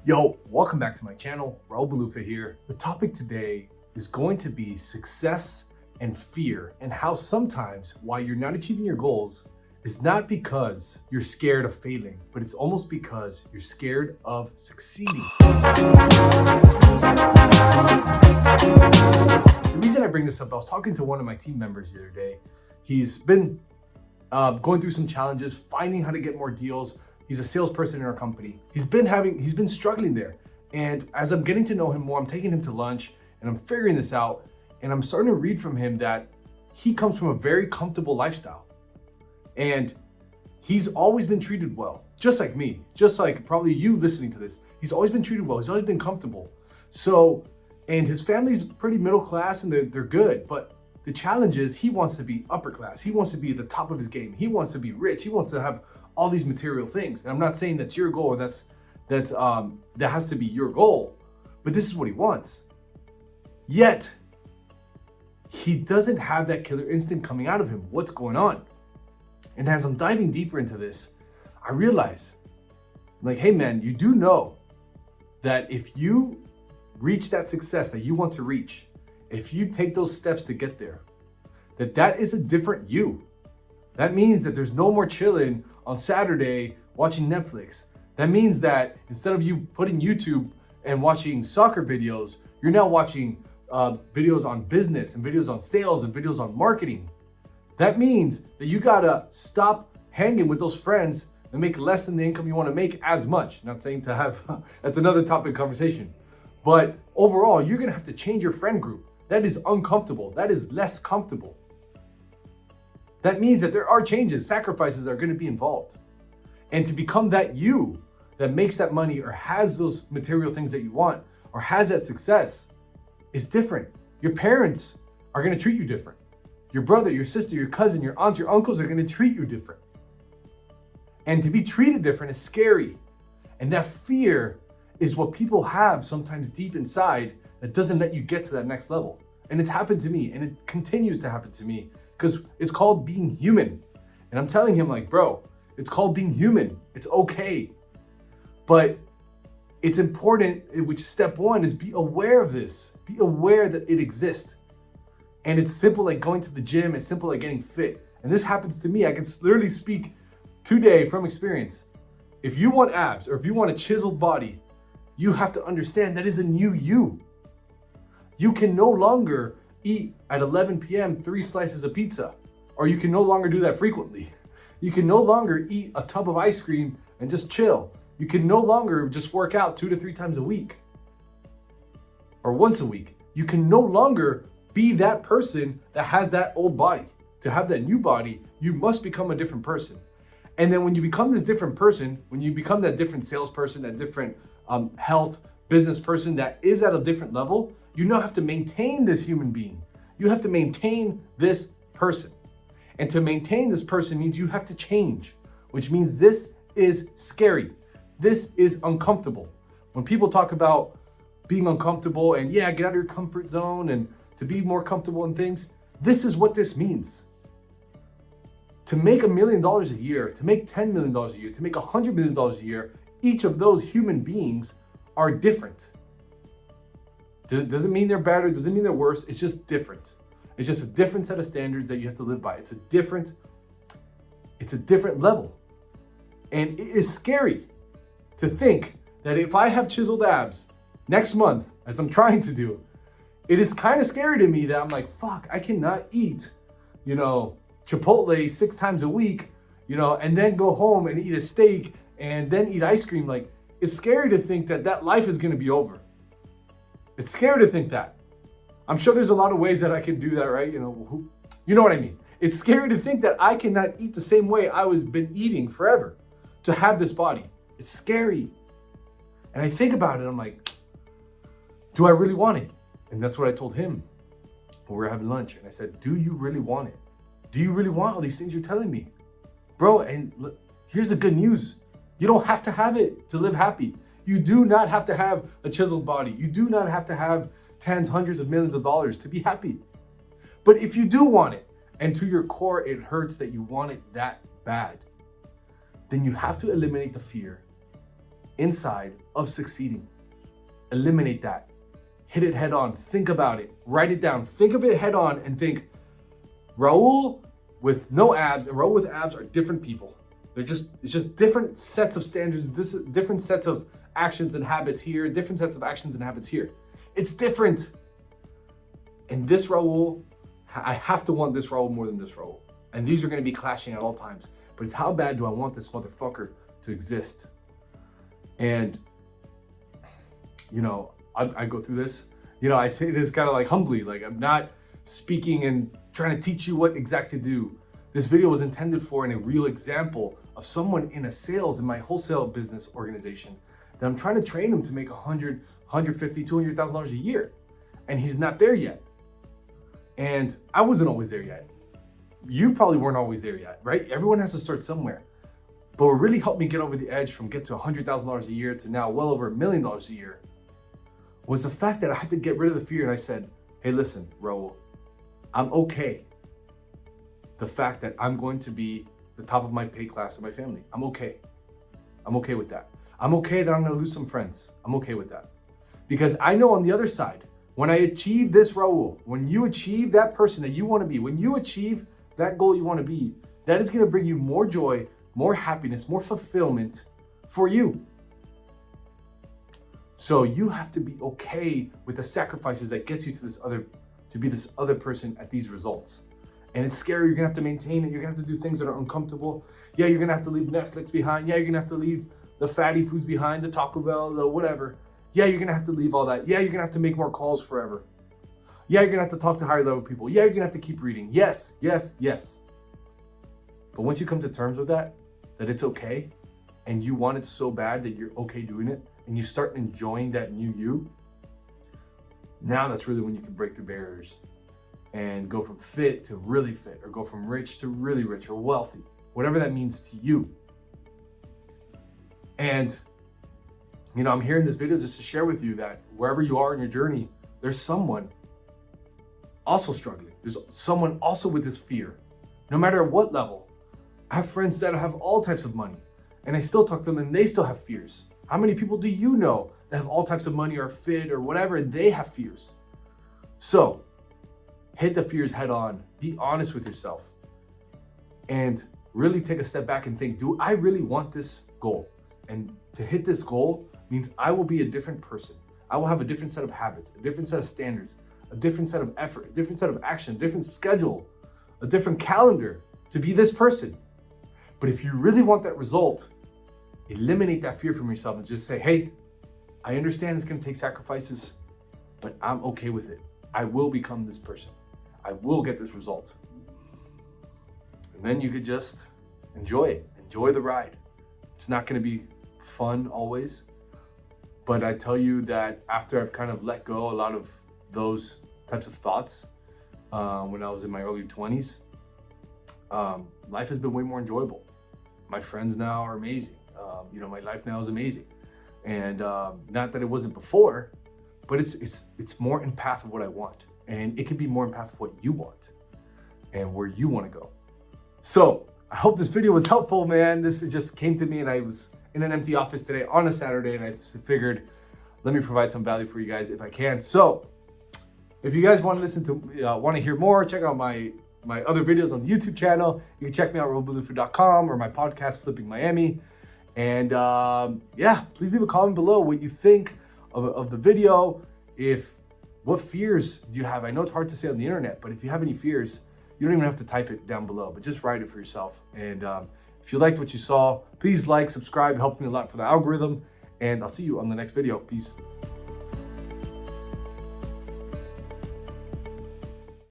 Yo, welcome back to my channel. Raul Balufa here. The topic today is going to be success and fear, and how sometimes why you're not achieving your goals is not because you're scared of failing, but it's almost because you're scared of succeeding. The reason I bring this up, I was talking to one of my team members the other day. He's been going through some challenges, finding how to get more deals. He's a salesperson in our company. He's been struggling there. And as I'm getting to know him more, I'm taking him to lunch and I'm figuring this out. And I'm starting to read from him that he comes from a very comfortable lifestyle. And he's always been treated well, just like me, just like probably you listening to this. He's always been treated well. He's always been comfortable. So, and his family's pretty middle class and they're good. But the challenge is he wants to be upper class. He wants to be at the top of his game. He wants to be rich. He wants to have all these material things. And I'm not saying that's your goal or that has to be your goal, but this is what he wants. Yet, he doesn't have that killer instinct coming out of him. What's going on? And as I'm diving deeper into this, I realize, like, hey man, you do know that if you reach that success that you want to reach, if you take those steps to get there, that is a different you. That means that there's no more chilling on Saturday watching Netflix. That means that instead of you putting YouTube and watching soccer videos, you're now watching videos on business and videos on sales and videos on marketing. That means that you gotta stop hanging with those friends that make less than the income you wanna make as much. Not saying to have, that's another topic conversation. But overall, you're gonna have to change your friend group. That is uncomfortable. That is less comfortable. That means that there are changes, sacrifices are gonna be involved. And to become that you that makes that money or has those material things that you want or has that success is different. Your parents are gonna treat you different. Your brother, your sister, your cousin, your aunts, your uncles are gonna treat you different. And to be treated different is scary. And that fear is what people have sometimes deep inside that doesn't let you get to that next level. And it's happened to me and it continues to happen to me because it's called being human. And I'm telling him, like, bro, it's called being human. It's okay. But it's important, which step one is be aware of this. Be aware that it exists. And it's simple like going to the gym. It's simple like getting fit. And this happens to me. I can literally speak today from experience. If you want abs or if you want a chiseled body, you have to understand that is a new you. You can no longer eat at 11 p.m. 3 slices of pizza, or you can no longer do that frequently. You can no longer eat a tub of ice cream and just chill. You can no longer just work out 2 to 3 times a week or once a week. You can no longer be that person that has that old body. To have that new body, you must become a different person. And then when you become this different person, when you become that different salesperson, that different health business person that is at a different level, you now have to maintain this human being. You have to maintain this person. And to maintain this person means you have to change, which means this is scary. This is uncomfortable. When people talk about being uncomfortable and get out of your comfort zone and to be more comfortable in things, this is what this means. To make $1 million a year, to make $10 million a year, to make $100 million a year, each of those human beings are different. Doesn't mean they're better, doesn't mean they're worse, it's just different. It's just a different set of standards that you have to live by. It's a different level. And it is scary to think that if I have chiseled abs next month, as I'm trying to do, it is kind of scary to me that I'm like, fuck, I cannot eat, Chipotle 6 times a week, and then go home and eat a steak and then eat ice cream. Like, it's scary to think that life is gonna be over. It's scary to think that. I'm sure there's a lot of ways that I can do that, right? You know what I mean? It's scary to think that I cannot eat the same way I was been eating forever to have this body. It's scary. And I think about it, I'm like, do I really want it? And that's what I told him when we were having lunch. And I said, do you really want it? Do you really want all these things you're telling me? Bro, and look, here's the good news. You don't have to have it to live happy. You do not have to have a chiseled body. You do not have to have tens, hundreds of millions of dollars to be happy. But if you do want it, and to your core it hurts that you want it that bad, then you have to eliminate the fear inside of succeeding. Eliminate that. Hit it head on. Think about it. Write it down. Think of it head on and think, Raul with no abs and Raul with abs are different people. It's just different sets of standards, different sets of actions and habits here, different sets of actions and habits here. It's different. And this Raul, I have to want this Raul more than this Raul. And these are going to be clashing at all times. But it's how bad do I want this motherfucker to exist? And, I go through this. I say this kind of like humbly, like I'm not speaking and trying to teach you what exactly to do. This video was intended for a real example of someone in my wholesale business organization that I'm trying to train him to make $100,000, $150,000, $200,000 a year. And he's not there yet. And I wasn't always there yet. You probably weren't always there yet, right? Everyone has to start somewhere. But what really helped me get over the edge from get to $100,000 a year to now well over $1 million a year was the fact that I had to get rid of the fear. And I said, hey, listen, Raul, I'm okay. The fact that I'm going to be the top of my pay class in my family. I'm okay. I'm okay with that. I'm okay that I'm going to lose some friends. I'm okay with that. Because I know on the other side, when I achieve this Raul, when you achieve that person that you want to be, when you achieve that goal you want to be, that is going to bring you more joy, more happiness, more fulfillment for you. So you have to be okay with the sacrifices that gets you to be this other person at these results. And it's scary. You're gonna have to maintain it. You're gonna have to do things that are uncomfortable. Yeah, you're gonna have to leave Netflix behind. Yeah, you're gonna have to leave the fatty foods behind, the Taco Bell, the whatever. Yeah, you're gonna have to leave all that. Yeah, you're gonna have to make more calls forever. Yeah, you're gonna have to talk to higher level people. Yeah, you're gonna have to keep reading. Yes, yes, yes. But once you come to terms with that it's okay, and you want it so bad that you're okay doing it, and you start enjoying that new you, now that's really when you can break through barriers and go from fit to really fit, or go from rich to really rich, or wealthy, whatever that means to you. And, I'm here in this video just to share with you that wherever you are in your journey, there's someone also struggling. There's someone also with this fear, no matter what level. I have friends that have all types of money, and I still talk to them and they still have fears. How many people do you know that have all types of money or fit or whatever, and they have fears? So, hit the fears head on. Be honest with yourself. And really take a step back and think, do I really want this goal? And to hit this goal means I will be a different person. I will have a different set of habits, a different set of standards, a different set of effort, a different set of action, a different schedule, a different calendar to be this person. But if you really want that result, eliminate that fear from yourself and just say, hey, I understand it's gonna take sacrifices, but I'm okay with it. I will become this person. I will get this result. And then you could just enjoy it, enjoy the ride. It's not gonna be fun always, but I tell you that after I've kind of let go a lot of those types of thoughts when I was in my early 20s, life has been way more enjoyable. My friends now are amazing. My life now is amazing. And not that it wasn't before, but it's more in path of what I want. And it can be more in path of what you want and where you want to go. So I hope this video was helpful, man. This just came to me and I was in an empty office today on a Saturday, and I figured, let me provide some value for you guys if I can. So if you guys want to listen to, want to hear more, check out my other videos on the YouTube channel. You can check me out at raulblueford.com or my podcast, Flipping Miami. And please leave a comment below what you think of the video. What fears do you have? I know it's hard to say on the internet, but if you have any fears, you don't even have to type it down below, but just write it for yourself. And if you liked what you saw, please like, subscribe, it helps me a lot for the algorithm. And I'll see you on the next video. Peace.